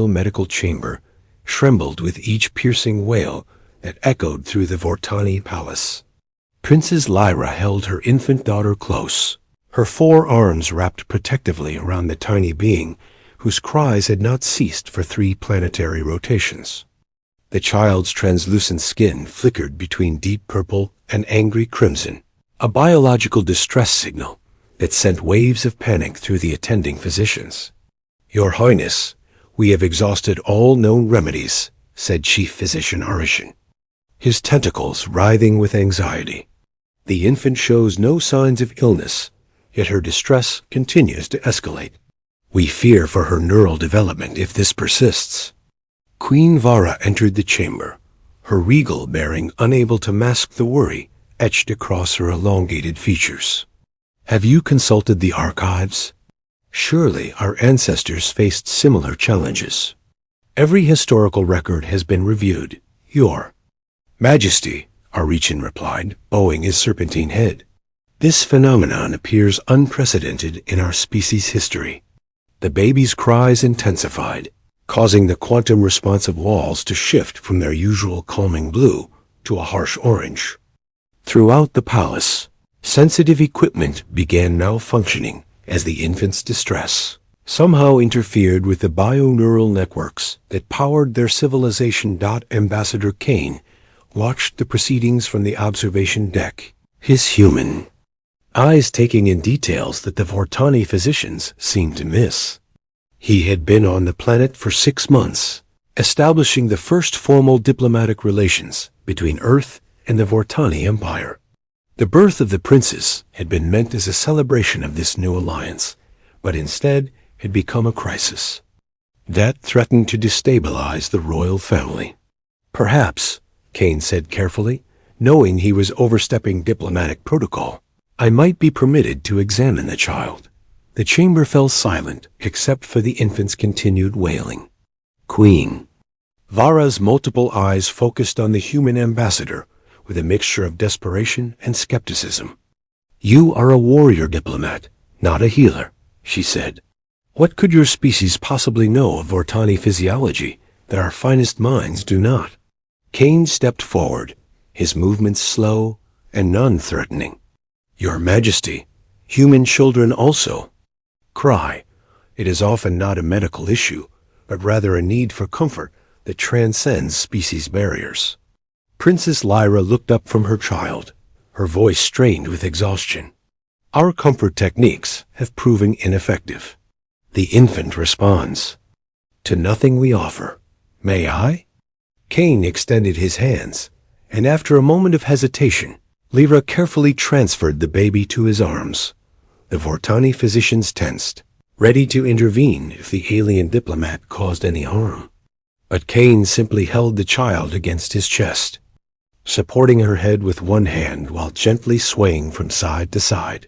medical chamber trembled with each piercing wail that echoed through the Vortani palace. Princess Lyra held her infant daughter close, her 4 arms wrapped protectively around the tiny being whose cries had not ceased for 3 planetary rotations. The child's translucent skin flickered between deep purple and angry crimson, a biological distress signal that sent waves of panic through the attending physicians. "Your Highness, we have exhausted all known remedies," said Chief Physician Narration, his tentacles writhing with anxiety. "The infant shows no signs of illness, yet her distress continues to escalate. We fear for her neural development if this persists." Queen Vara entered the chamber, her regal bearing unable to mask the worry etched across her elongated features. "Have you consulted the archives? Surely our ancestors faced similar challenges. Every historical record has been reviewed. Your Majesty," Narration replied, bowing his serpentine head. "This phenomenon appears unprecedented in our species' history." The baby's cries intensified, causing the quantum-responsive walls to shift from their usual calming blue to a harsh orange. Throughout the palace, sensitive equipment began malfunctioning as the infant's distress somehow interfered with the bioneural networks that powered their civilization. Ambassador Kane watched the proceedings from the observation deck, his human eyes taking in details that the Vortani physicians seemed to miss. He had been on the planet for 6 months, establishing the first formal diplomatic relations between Earth and the Vortani Empire. The birth of the princess had been meant as a celebration of this new alliance, but instead had become a crisis that threatened to destabilize the royal family. "Perhaps," Kane said carefully, knowing he was overstepping diplomatic protocol, "I might be permitted to examine the child." The chamber fell silent except for the infant's continued wailing. Queen Vara's multiple eyes focused on the human ambassador with a mixture of desperation and skepticism. "You are a warrior diplomat, not a healer," she said. "What could your species possibly know of Vortani physiology that our finest minds do not?" Kane stepped forward, his movements slow and non-threatening. "Your Majesty, human children also cry. It is often not a medical issue, but rather a need for comfort that transcends species barriers." Princess Lyra looked up from her child, her voice strained with exhaustion. "Our comfort techniques have proven ineffective." The infant responds, "To nothing we offer. May I?" Kane extended his hands, and after a moment of hesitation, Lyra carefully transferred the baby to his arms. The Vortani physicians tensed, ready to intervene if the alien diplomat caused any harm. But Kane simply held the child against his chest, supporting her head with one hand while gently swaying from side to side.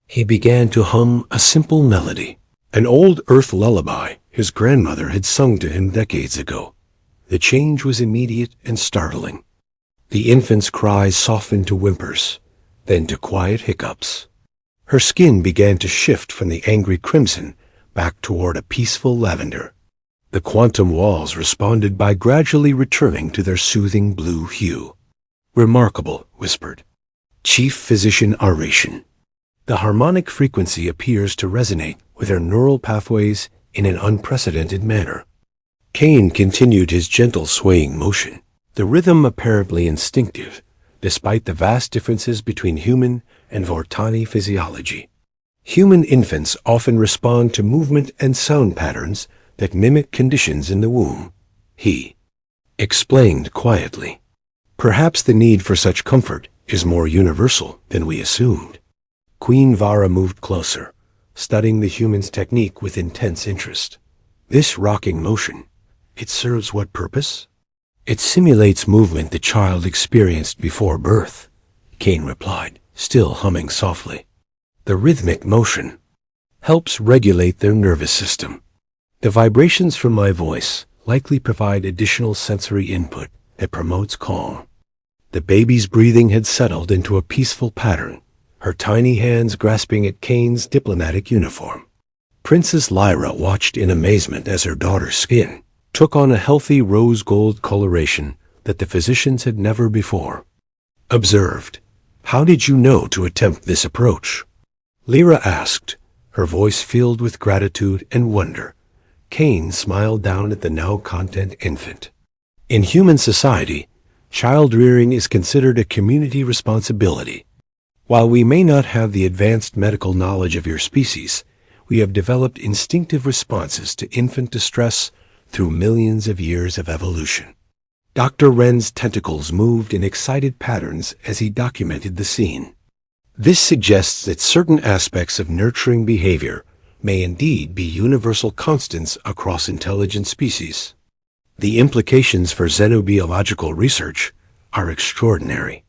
He began to hum a simple melody, an old Earth lullaby his grandmother had sung to him decades ago. The change was immediate and startling. The infant's cries softened to whimpers, then to quiet hiccups. Her skin began to shift from the angry crimson back toward a peaceful lavender. The quantum walls responded by gradually returning to their soothing blue hue. "Remarkable," whispered Chief Physician Narration. "The harmonic frequency appears to resonate with her neural pathways in an unprecedented manner." Kane continued his gentle swaying motion, the rhythm apparently instinctive, despite the vast differences between human and Vortani physiology. Human infants often respond to movement and sound patterns that mimic conditions in the womb, he explained quietly. "Perhaps the need for such comfort is more universal than we assumed." Queen Vara moved closer, studying the human's technique with intense interest. "This rocking motion, it serves what purpose?" "It simulates movement the child experienced before birth," Kane replied, still humming softly. "The rhythmic motion helps regulate their nervous system. The vibrations from my voice likely provide additional sensory input that promotes calm." The baby's breathing had settled into a peaceful pattern, her tiny hands grasping at Kane's diplomatic uniform. Princess Lyra watched in amazement as her daughter's skin took on a healthy rose-gold coloration that the physicians had never before observed. "How did you know to attempt this approach?" Lyra asked, her voice filled with gratitude and wonder. Kane smiled down at the now content infant. "In human society, child-rearing is considered a community responsibility. While we may not have the advanced medical knowledge of your species, we have developed instinctive responses to infant distress through millions of years of evolution." Dr. Wren's tentacles moved in excited patterns as he documented the scene. This suggests that certain aspects of nurturing behavior may indeed be universal constants across intelligent species. The implications for xenobiological research are extraordinary.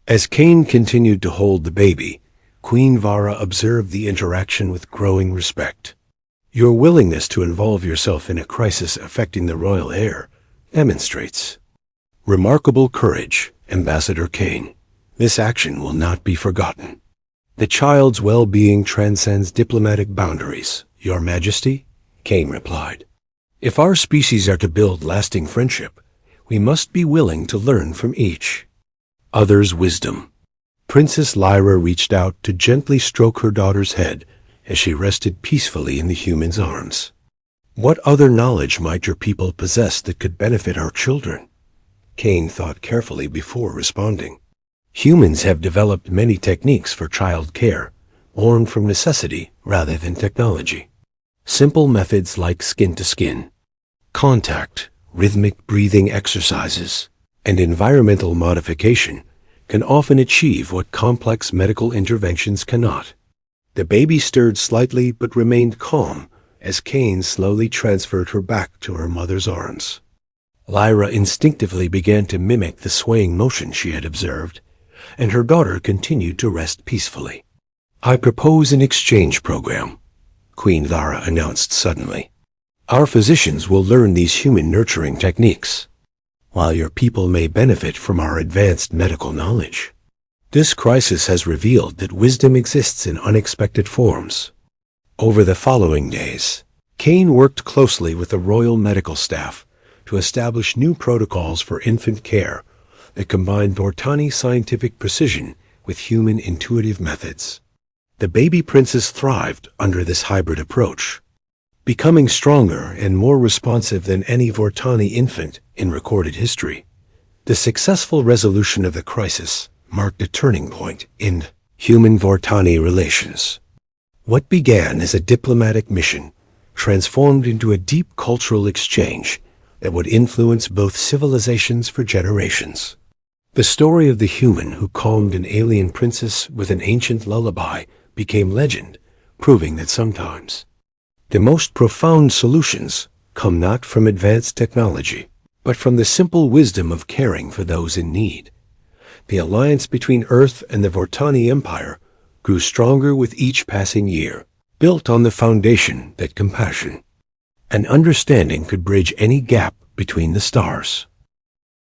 As Kane continued to hold the baby, Queen Vara observed the interaction with growing respect. "Your willingness to involve yourself in a crisis affecting the royal heir demonstrates remarkable courage, Ambassador Kane. This action will not be forgotten. The child's well-being transcends diplomatic boundaries, Your Majesty," Kane replied. "If our species are to build lasting friendship, we must be willing to learn from each other's wisdom." Princess Lyra reached out to gently stroke her daughter's head as she rested peacefully in the human's arms. "What other knowledge might your people possess that could benefit our children?" Kane thought carefully before responding. "Humans have developed many techniques for child care, born from necessity rather than technology. Simple methods like skin-to-skin contact, rhythmic breathing exercises, and environmental modification can often achieve what complex medical interventions cannot." The baby stirred slightly but remained calm as Kane slowly transferred her back to her mother's arms. Lyra instinctively began to mimic the swaying motion she had observed, and her daughter continued to rest peacefully. "I propose an exchange program," Queen Vara announced suddenly. "Our physicians will learn these human nurturing techniques, while your people may benefit from our advanced medical knowledge. This crisis has revealed that wisdom exists in unexpected forms." Over the following days, Kane worked closely with the royal medical staff to establish new protocols for infant care that combined Vortani scientific precision with human intuitive methods. The baby princess thrived under this hybrid approach, becoming stronger and more responsive than any Vortani infant in recorded history. The successful resolution of the crisis marked a turning point in human-Vortani relations. What began as a diplomatic mission transformed into a deep cultural exchange that would influence both civilizations for generations. The story of the human who calmed an alien princess with an ancient lullaby became legend, proving that sometimes the most profound solutions come not from advanced technology, but from the simple wisdom of caring for those in need. The alliance between Earth and the Vortani Empire grew stronger with each passing year, built on the foundation that compassion and understanding could bridge any gap between the stars.